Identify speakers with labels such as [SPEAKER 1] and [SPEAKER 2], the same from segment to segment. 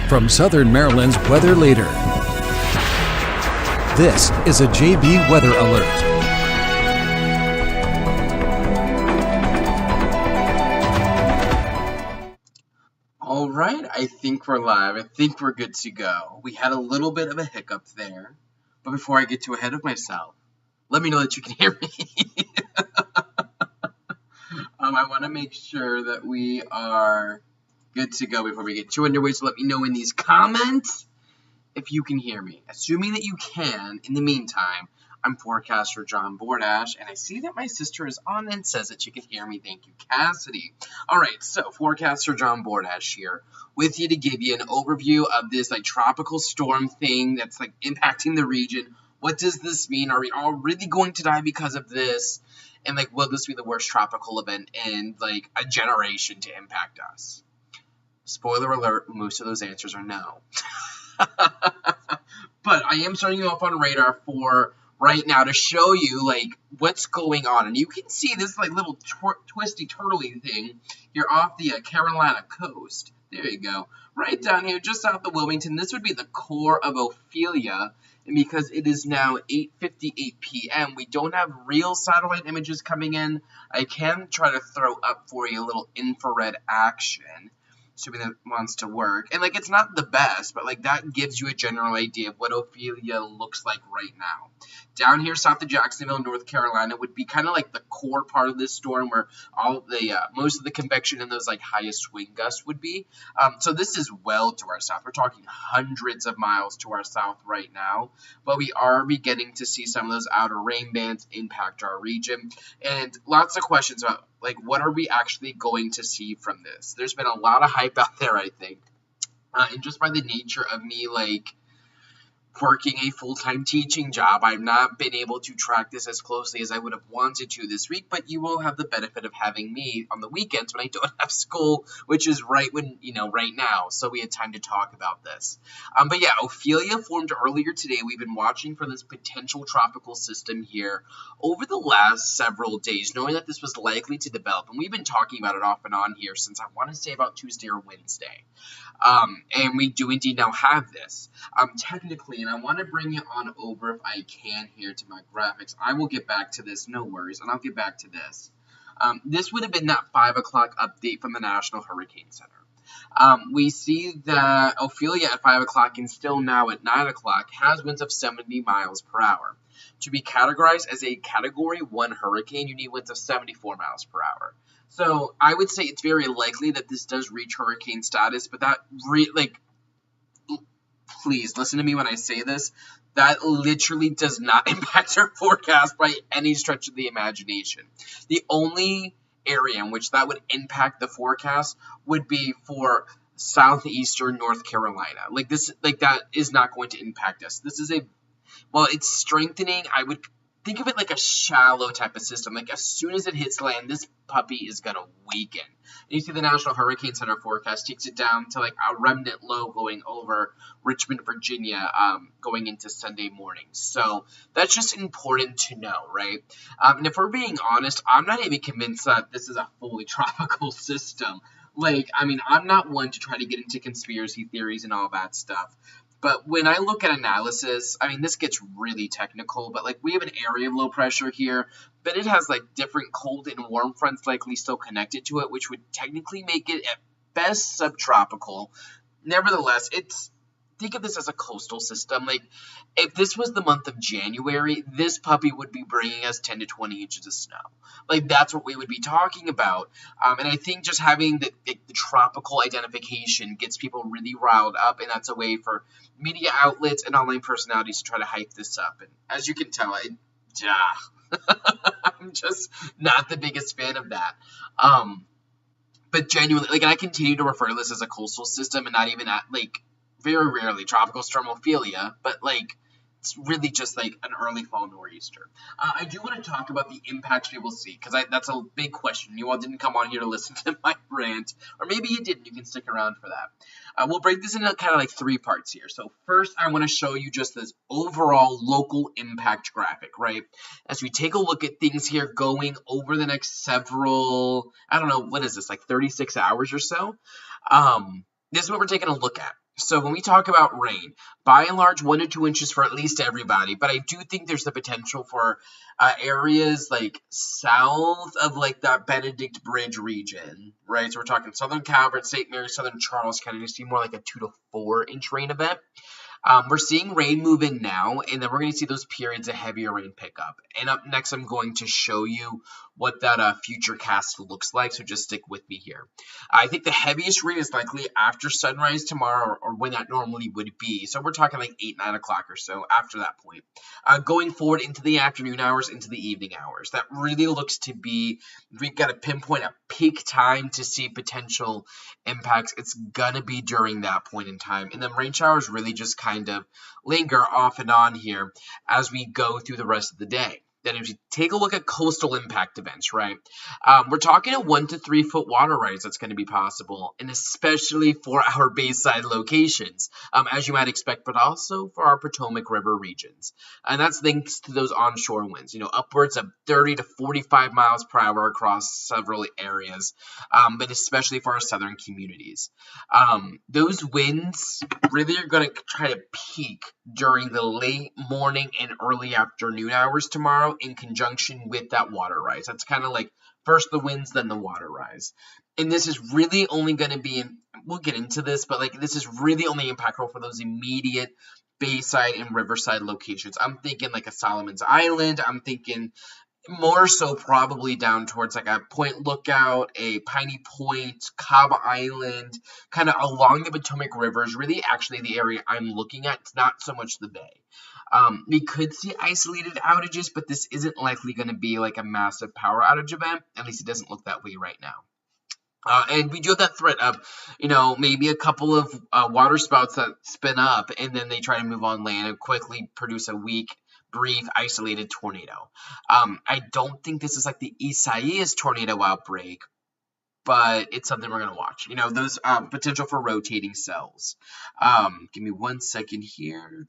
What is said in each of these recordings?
[SPEAKER 1] from Southern Maryland's weather leader. This is a JB Weather Alert.
[SPEAKER 2] All right, I think we're live. I think we're good to go. We had a little bit of a hiccup there, but before I get too ahead of myself, let me know that you can hear me. I want to make sure that we are good to go before we get too underway, so let me know in these comments if you can hear me. Assuming that you can, in the meantime, I'm forecaster John Bordash, and I see that my sister is on and says that she can hear me. Thank you, Cassidy. All right, so forecaster John Bordash here with you to give you an overview of this tropical storm thing that's impacting the region. What does this mean? Are we all really going to die because of this? And will this be the worst tropical event in a generation to impact us? Spoiler alert, most of those answers are no. But I am starting you off on radar for right now to show you what's going on. And you can see this little twisty turtly thing here off the Carolina coast. There you go. Right down here just south of Wilmington. This would be the core of Ophelia. And because it is now 8:58 p.m., we don't have real satellite images coming in. I can try to throw up for you a little infrared action, assuming that wants to work. And it's not the best, but that gives you a general idea of what Ophelia looks like right now. Down here south of Jacksonville, North Carolina would be kind of the core part of this storm where all the most of the convection and those highest swing gusts would be. So this is well to our south. We're talking hundreds of miles to our south right now, but we are beginning to see some of those outer rain bands impact our region. And lots of questions about what are we actually going to see from this? There's been a lot of hype out there, I think. And just by the nature of me working a full-time teaching job, I've not been able to track this as closely as I would have wanted to this week, but you will have the benefit of having me on the weekends when I don't have school, which is right now, so we had time to talk about this. But yeah, Ophelia formed earlier today. We've been watching for this potential tropical system here over the last several days, knowing that this was likely to develop, and we've been talking about it off and on here since I want to say about Tuesday or Wednesday. And we do indeed now have this. Technically, and I want to bring you on over if I can here to my graphics. I will get back to this, no worries, and I'll get back to this. This would have been that 5 o'clock update from the National Hurricane Center. We see that Ophelia at 5 o'clock and still now at 9 o'clock has winds of 70 miles per hour. To be categorized as a Category 1 hurricane, you need winds of 74 miles per hour. So I would say it's very likely that this does reach hurricane status, but that please listen to me when I say this, that literally does not impact our forecast by any stretch of the imagination. The only area in which that would impact the forecast would be for southeastern North Carolina. That is not going to impact us. This is it's strengthening. I would think of it like a shallow type of system. As soon as it hits land, this puppy is going to weaken. And you see the National Hurricane Center forecast takes it down to a remnant low going over Richmond, Virginia, going into Sunday morning. So that's just important to know, right? And if we're being honest, I'm not even convinced that this is a fully tropical system. I'm not one to try to get into conspiracy theories and all that stuff. But when I look at analysis, this gets really technical, but we have an area of low pressure here, but it has different cold and warm fronts likely still connected to it, which would technically make it at best subtropical. Nevertheless, think of this as a coastal system. If this was the month of January, this puppy would be bringing us 10 to 20 inches of snow. That's what we would be talking about. And I think just having the tropical identification gets people really riled up, and that's a way for media outlets and online personalities to try to hype this up. And as you can tell, I'm just not the biggest fan of that. But genuinely, and I continue to refer to this as a coastal system and not even at, very rarely tropical storm Ophelia, but it's really just an early fall nor'easter. I do want to talk about the impacts we will see, because that's a big question. You all didn't come on here to listen to my rant, or maybe you didn't. You can stick around for that. We'll break this into kind of 3 parts here. So first, I want to show you just this overall local impact graphic, right? As we take a look at things here going over the next several, 36 hours or so. This is what we're taking a look at. So when we talk about rain, by and large, 1 to 2 inches for at least everybody. But I do think there's the potential for areas like south of like that Benedict Bridge region, right? So we're talking Southern Calvert, St. Mary, Southern Charles County. You see more like a 2 to 4 inch rain event. We're seeing rain move in now, and then we're going to see those periods of heavier rain pick up. And up next, I'm going to show you what that future cast looks like, so just stick with me here. I think the heaviest rain is likely after sunrise tomorrow, or when that normally would be. So we're talking like 8, 9 o'clock or so after that point. Going forward into the afternoon hours, into the evening hours. That really looks to be, we've got to pinpoint a peak time to see potential impacts. It's going to be during that point in time. And then rain showers really just kind of linger off and on here as we go through the rest of the day. Then if you take a look at coastal impact events, right, we're talking a 1 to 3 foot water rise that's going to be possible, and especially for our bayside locations, as you might expect, but also for our Potomac River regions. And that's thanks to those onshore winds, upwards of 30 to 45 miles per hour across several areas, but especially for our southern communities. Those winds really are going to try to peak during the late morning and early afternoon hours tomorrow in conjunction with that water rise. That's kind of like first the winds, then the water rise. And this is really only going to be, we'll get into this, but like this is really only impactful for those immediate bayside and riverside locations. I'm thinking like a Solomon's Island. I'm thinking more so probably down towards like a Point Lookout, a Piney Point, Cobb Island, kind of along the Potomac River is really actually the area I'm looking at. It's not so much the bay. We could see isolated outages, but this isn't likely going to be like a massive power outage event. At least it doesn't look that way right now. And we do have that threat of, maybe a couple of water spouts that spin up and then they try to move on land and quickly produce a weak, brief, isolated tornado. I don't think this is like the Isaias tornado outbreak, but it's something we're going to watch. Those potential for rotating cells. Give me 1 second here.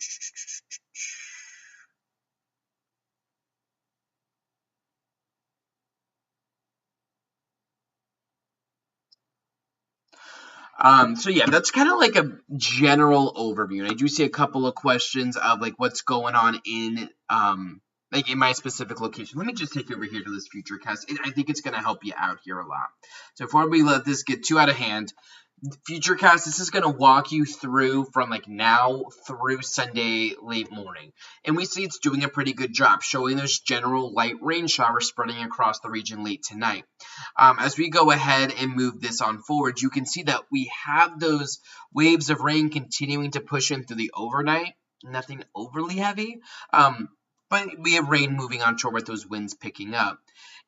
[SPEAKER 2] So yeah, that's kind of like a general overview. And I do see a couple of questions of like what's going on in like in my specific location. Let me just take you over here to this future cast. I think it's going to help you out here a lot. So before we let this get too out of hand, Futurecast, this is going to walk you through from like now through Sunday late morning. And we see it's doing a pretty good job showing those general light rain showers spreading across the region late tonight. As we go ahead and move this on forward, you can see that we have those waves of rain continuing to push in through the overnight. Nothing overly heavy, but we have rain moving onshore with those winds picking up.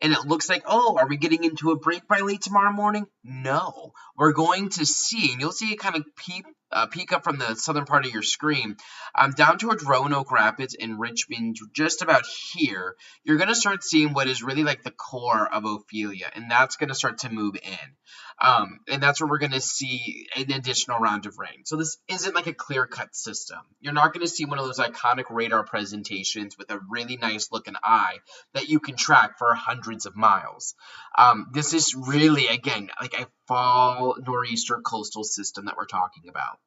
[SPEAKER 2] And it looks like, are we getting into a break by late tomorrow morning? No. We're going to see, and you'll see it kind of peek up from the southern part of your screen, down towards Roanoke Rapids and Richmond, just about here. You're going to start seeing what is really like the core of Ophelia, and that's going to start to move in. And that's where we're going to see an additional round of rain. So this isn't like a clear-cut system. You're not going to see one of those iconic radar presentations with a really nice looking eye that you can track for hundreds of miles. This is really, again, like a fall nor'easter coastal system that we're talking about,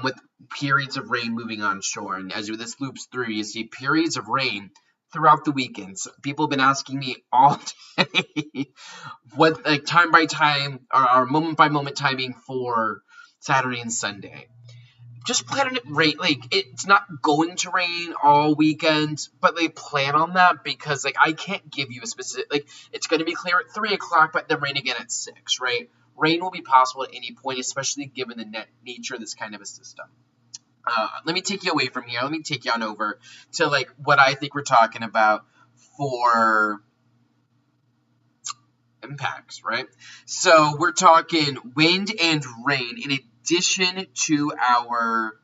[SPEAKER 2] with periods of rain moving onshore. And as this loops through, you see periods of rain throughout the weekends. People have been asking me all day what like time by time or moment by moment timing for Saturday and Sunday. Just plan on it rain. Like it's not going to rain all weekend, but they plan on that because like I can't give you a specific like it's going to be clear at 3 o'clock, but then rain again at 6. Right? Rain will be possible at any point, especially given the nature of this kind of a system. Let me take you away from here. Let me take you on over to like what I think we're talking about for impacts, right? So we're talking wind and rain in addition to our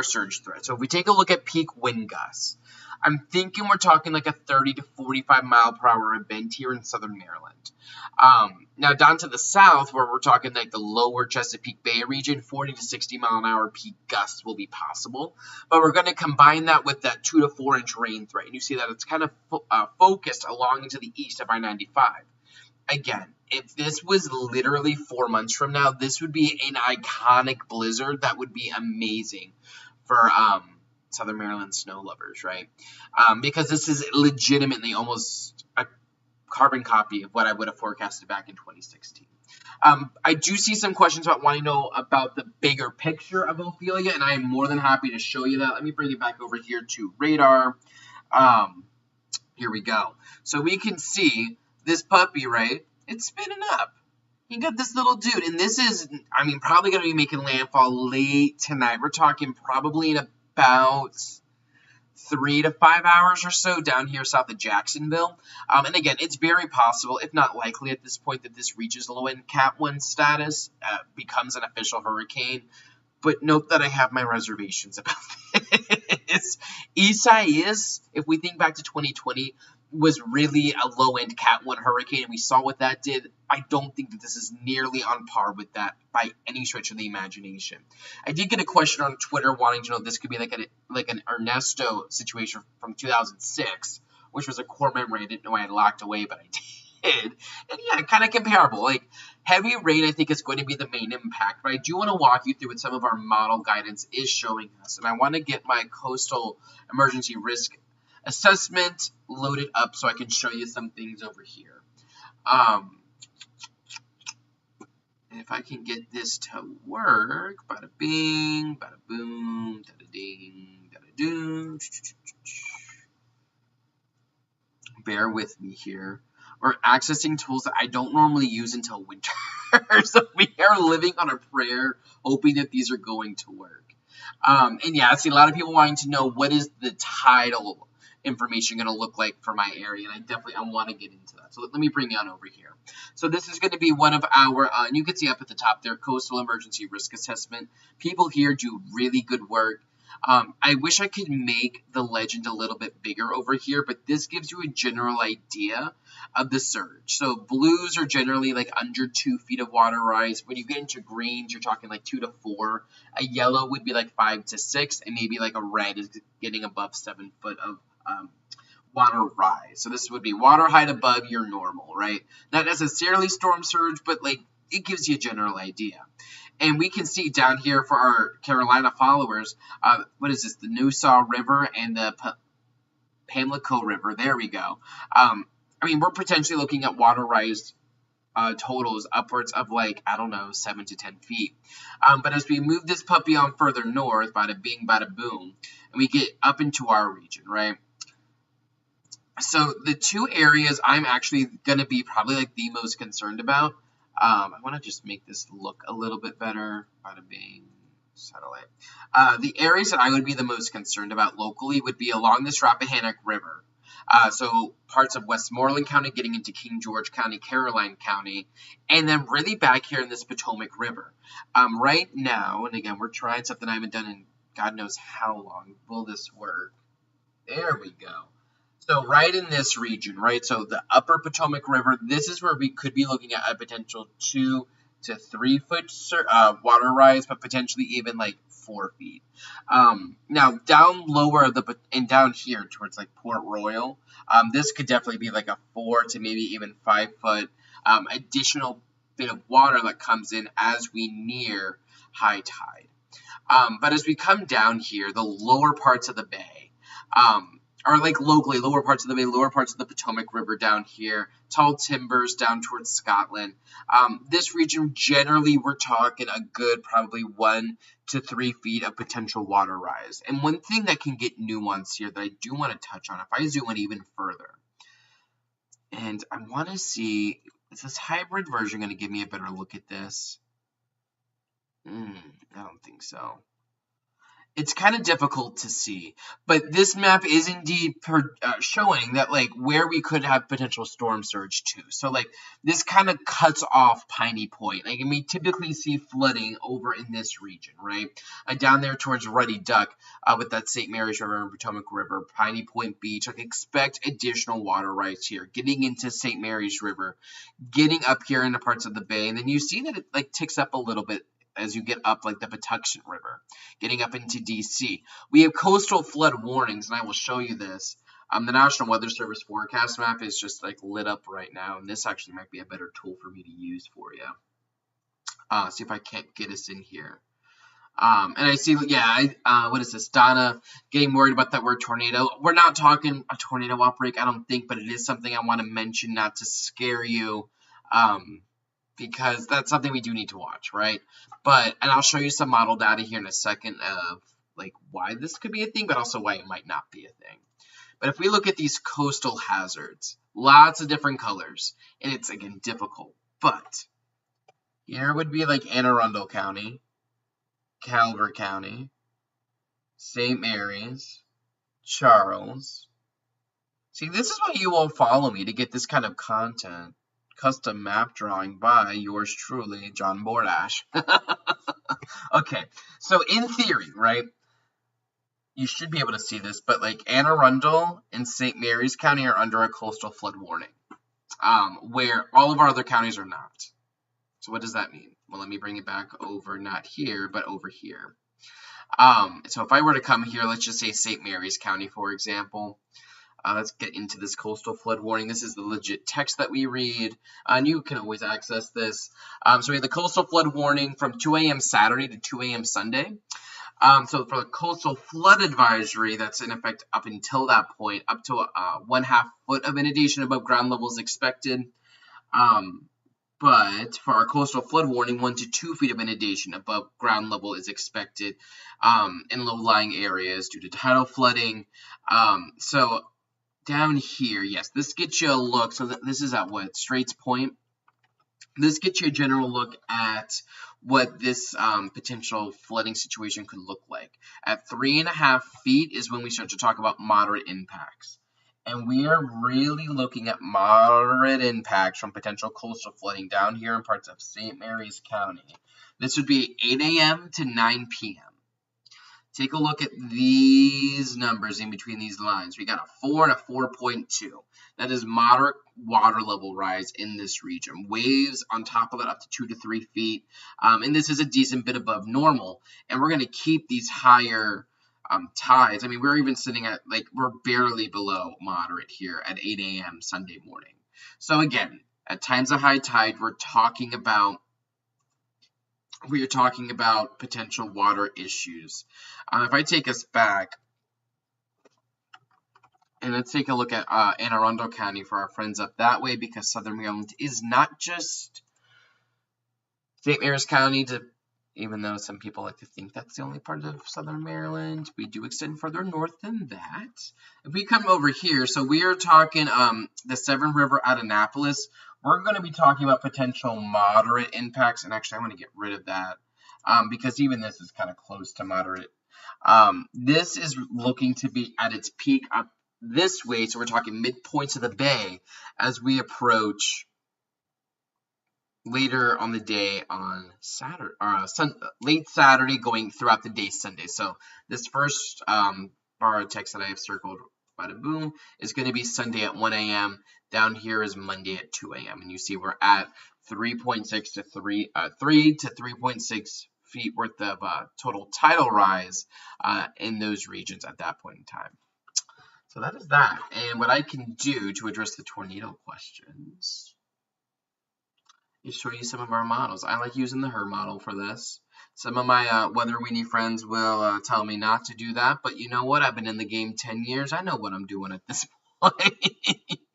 [SPEAKER 2] surge threat. So if we take a look at peak wind gusts, I'm thinking we're talking like a 30 to 45 mile per hour event here in southern Maryland. Now down to the south, where we're talking like the lower Chesapeake Bay region, 40 to 60 mile an hour peak gusts will be possible. But we're going to combine that with that 2 to 4 inch rain threat. And you see that it's kind of focused along into the east of I-95. Again, if this was literally 4 months from now, this would be an iconic blizzard that would be amazing for Southern Maryland snow lovers, right? Because this is legitimately almost a carbon copy of what I would have forecasted back in 2016. I do see some questions about wanting to know about the bigger picture of Ophelia, and I am more than happy to show you that. Let me bring it back over here to radar. Here we go. So we can see this puppy, right? It's spinning up. You got this little dude, and this is, I mean, probably going to be making landfall late tonight. We're talking probably in about 3 to 5 hours or so down here south of Jacksonville. And again, it's very possible, if not likely at this point, that this reaches low-end Cat 1 status, becomes an official hurricane. But note that I have my reservations about this. Isaias, if we think back to 2020, was really a low-end Cat 1 hurricane, and we saw what that did. I don't think that this is nearly on par with that by any stretch of the imagination. I did get a question on Twitter wanting to know if this could be like an Ernesto situation from 2006, which was a core memory I didn't know I had locked away, but I did. And yeah, kind of comparable. Like, heavy rain, I think, is going to be the main impact. But I do want to walk you through what some of our model guidance is showing us. And I want to get my coastal emergency risk assessment loaded up so I can show you some things over here. And if I can get this to work, bada bing, bada boom, da da ding, da da doom. Bear with me here. We're accessing tools that I don't normally use until winter. So we are living on a prayer, hoping that these are going to work. And yeah, I see a lot of people wanting to know what is the tidal information going to look like for my area, and I want to get into that. So let me bring you on over here. So this is going to be one of our, and you can see up at the top there, coastal emergency risk assessment. People here do really good work. I wish I could make the legend a little bit bigger over here, but this gives you a general idea of the surge. So blues are generally like under 2 feet of water rise. When you get into greens, you're talking like 2 to 4. A yellow would be like 5 to 6, and maybe like a red is getting above 7 foot of water rise. So this would be water height above your normal, right? Not necessarily storm surge, but like it gives you a general idea. And we can see down here for our Carolina followers, what is this? The Nassau River and the Pamlico River. There we go. I mean, we're potentially looking at water rise totals upwards of like, I don't know, 7 to 10 feet. But as we move this puppy on further north, bada bing, bada boom, and we get up into our region, right? So the two areas I'm actually going to be probably like the most concerned about, I want to just make this look a little bit better. Bada bing, satellite. The areas that I would be the most concerned about locally would be along this Rappahannock River. So parts of Westmoreland County getting into King George County, Caroline County, and then really back here in this Potomac River. Right now, and again, we're trying something I haven't done in God knows how long. Will this work? There we go. So right in this region, right? So the upper Potomac River, this is where we could be looking at a potential 2 to 3 foot water rise, but potentially even like 4 feet. Now down lower and down here towards like Port Royal, this could definitely be like a 4 to maybe even 5 foot additional bit of water that comes in as we near high tide. But as we come down here, the lower parts of the bay, or like locally, lower parts of the bay, lower parts of the Potomac River down here, tall timbers down towards Scotland. This region, generally, we're talking a good probably 1 to 3 feet of potential water rise. And one thing that can get nuanced here that I do want to touch on, if I zoom in even further, and I want to see, is this hybrid version going to give me a better look at this? I don't think so. It's kind of difficult to see, but this map is indeed showing that like where we could have potential storm surge too. So like this kind of cuts off Piney Point. Like, and we typically see flooding over in this region, right? Down there towards Ruddy Duck with that St. Mary's River and Potomac River, Piney Point Beach. Like expect additional water rise here, getting into St. Mary's River, getting up here into parts of the bay, and then you see that it like ticks up a little bit as you get up like the Patuxent River, getting up into DC. We have coastal flood warnings, and I will show you this. The National Weather Service forecast map is just like lit up right now, and this actually might be a better tool for me to use for you. See if I can't get us in here. And I see, yeah, what is this? Donna getting worried about that word tornado. We're not talking a tornado outbreak, I don't think, but it is something I want to mention, not to scare you, because that's something we do need to watch, right? And I'll show you some model data here in a second of like why this could be a thing, but also why it might not be a thing. But if we look at these coastal hazards, lots of different colors, and it's again difficult. But here would be like Anne Arundel County, Calvert County, St. Mary's, Charles. See, this is why you will follow me to get this kind of content. Custom map drawing by yours truly, John Bordash. Okay, so in theory, right, you should be able to see this, but like Anne Arundel and St. Mary's County are under a coastal flood warning, where all of our other counties are not. So what does that mean? Well, let me bring it back over, not here, but over here. So if I were to come here, let's just say St. Mary's County, for example. Let's get into this coastal flood warning. This is the legit text that we read, and you can always access this. So we have the coastal flood warning from 2 a.m. Saturday to 2 a.m. Sunday. So for the coastal flood advisory, that's in effect up until that point, up to 1/2 foot of inundation above ground level is expected. But for our coastal flood warning, 1 to 2 feet of inundation above ground level is expected in low-lying areas due to tidal flooding. So down here, yes, this gets you a look. So this is at what? Straits Point. This gets you a general look at what this potential flooding situation could look like. At 3.5 feet is when we start to talk about moderate impacts. And we are really looking at moderate impacts from potential coastal flooding down here in parts of St. Mary's County. This would be 8 a.m. to 9 p.m. Take a look at these numbers in between these lines. We got a 4 and a 4.2. That is moderate water level rise in this region. Waves on top of that up to 2 to 3 feet. And this is a decent bit above normal. And we're going to keep these higher tides. I mean, we're even sitting at, like, we're barely below moderate here at 8 a.m. Sunday morning. So again, at times of high tide, we're talking about potential water issues. If I take us back, and let's take a look at Anne Arundel County for our friends up that way, because Southern Maryland is not just St. Mary's County, even though some people like to think that's the only part of Southern Maryland. We do extend further north than that. If we come over here, so we are talking the Severn River at Annapolis. We're going to be talking about potential moderate impacts, and actually I want to get rid of that because even this is kind of close to moderate. This is looking to be at its peak up this way, so we're talking midpoints of the bay as we approach later on the day on Saturday, late Saturday, going throughout the day Sunday. So this first bar of text that I have circled, bada boom, is going to be Sunday at 1 a.m. Down here is Monday at 2 a.m. And you see we're at 3.6 to 3 to 3.6 feet worth of total tidal rise in those regions at that point in time. So that is that. And what I can do to address the tornado questions is show you some of our models. I like using the HER model for this. Some of my weather weenie friends will tell me not to do that, but you know what? I've been in the game 10 years. I know what I'm doing at this point.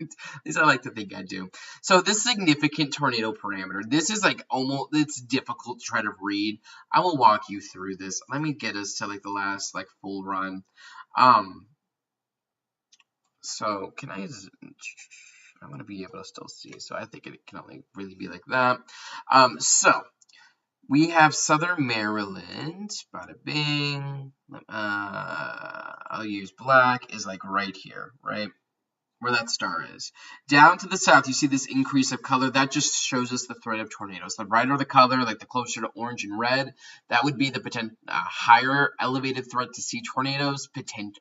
[SPEAKER 2] At least I like to think I do. So this significant tornado parameter, this is like almost, it's difficult to try to read. I will walk you through this. Let me get us to like the last like full run. So can I want to be able to still see, so I think it can only really be like that. So we have Southern Maryland, bada bing. I'll use black, is like right here, right where that star is. Down to the south, you see this increase of color. That just shows us the threat of tornadoes. The brighter the color, like the closer to orange and red, that would be the potential higher elevated threat to see tornadoes,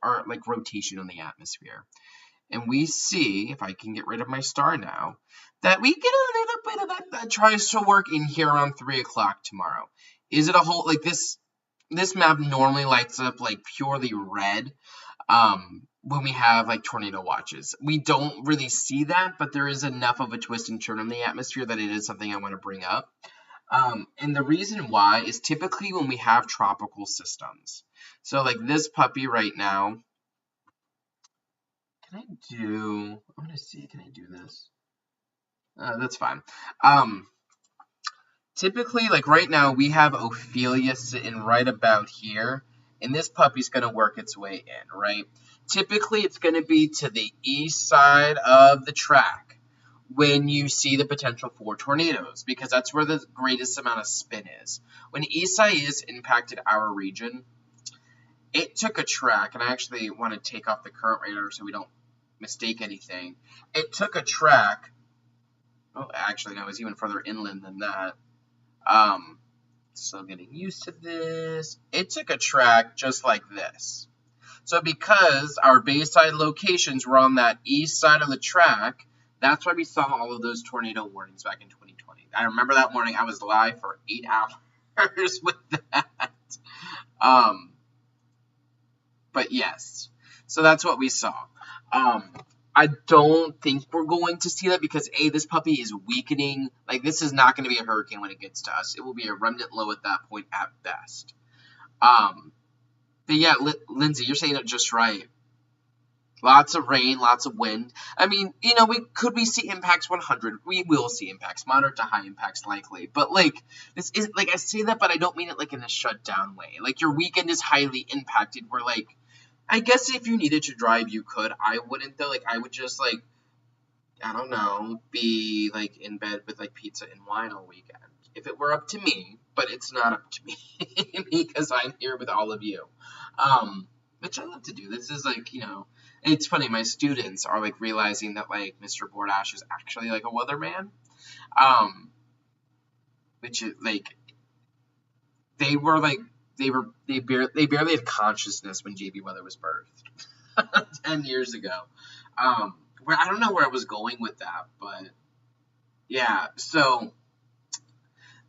[SPEAKER 2] or like rotation in the atmosphere. And we see, if I can get rid of my star now, that we get a little bit of that tries to work in here around 3 o'clock tomorrow. Is it a whole, like this map normally lights up like purely red, when we have like tornado watches. We don't really see that, but there is enough of a twist and turn in the atmosphere that it is something I want to bring up. And the reason why is typically when we have tropical systems. So like this puppy right now, I want to see, can I do this? That's fine. Typically, like right now, we have Ophelia sitting right about here, and this puppy's going to work its way in, right? Typically, it's going to be to the east side of the track when you see the potential for tornadoes, because that's where the greatest amount of spin is. When Isaias impacted our region, it took a track, and I actually want to take off the current radar so we don't mistake anything. It took a track, oh, actually, no, it was even further inland than that. So getting used to this. It took a track just like this. So because our bayside locations were on that east side of the track, that's why we saw all of those tornado warnings back in 2020. I remember that morning I was live for 8 hours with that. But yes, so that's what we saw. I don't think we're going to see that because, A, this puppy is weakening. Like, this is not going to be a hurricane when it gets to us. It will be a remnant low at that point at best. But yeah, Lindsay, you're saying it just right. Lots of rain, lots of wind. I mean, you know, we see impacts 100. We will see impacts, moderate to high impacts likely. But, like, this is, like, I say that, but I don't mean it, like, in a shutdown way. Like, your weekend is highly impacted. We're, like, I guess if you needed to drive, you could. I wouldn't, though. Like, I would just, like, I don't know, be, like, in bed with, like, pizza and wine all weekend. If it were up to me, but it's not up to me because I'm here with all of you. Which I love to do. This is, like, you know, it's funny. My students are, like, realizing that, like, Mr. Bordash is actually, like, a weatherman. Which is, like, they barely had consciousness when JB Weather was birthed 10 years ago. Where I don't know where I was going with that, but yeah. So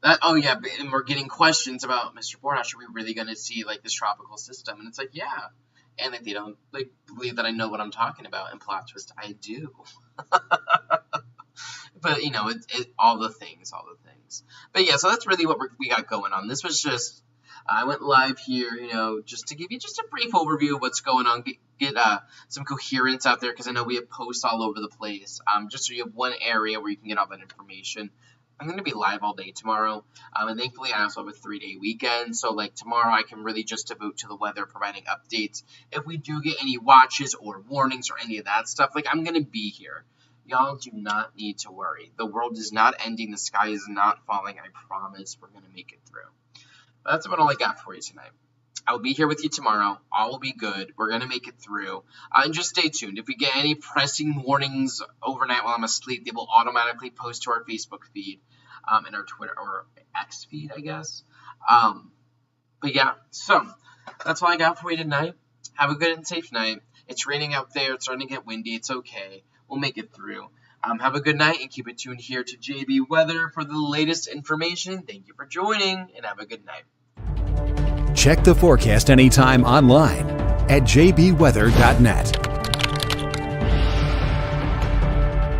[SPEAKER 2] that and we're getting questions about Mr. Bordash. Are we really going to see like this tropical system? And it's like, yeah. And if they don't like believe that I know what I'm talking about, and plot twist, I do. But you know, it all the things. But yeah, so that's really what we got going on. This was just. I went live here, you know, just to give you just a brief overview of what's going on, get some coherence out there, because I know we have posts all over the place, just so you have one area where you can get all that information. I'm going to be live all day tomorrow, and thankfully I also have a 3-day weekend, so like tomorrow I can really just devote to the weather, providing updates. If we do get any watches or warnings or any of that stuff, like I'm going to be here. Y'all do not need to worry. The world is not ending. The sky is not falling. I promise we're going to make it through. That's about all I got for you tonight. I'll be here with you tomorrow. All will be good. We're going to make it through. And just stay tuned. If we get any pressing warnings overnight while I'm asleep, they will automatically post to our Facebook feed and our Twitter or X feed, I guess. But yeah, so that's all I got for you tonight. Have a good and safe night. It's raining out there. It's starting to get windy. It's okay. We'll make it through. Have a good night and keep it tuned here to JB Weather for the latest information. Thank you for joining and have a good night.
[SPEAKER 1] Check the forecast anytime online at jbweather.net.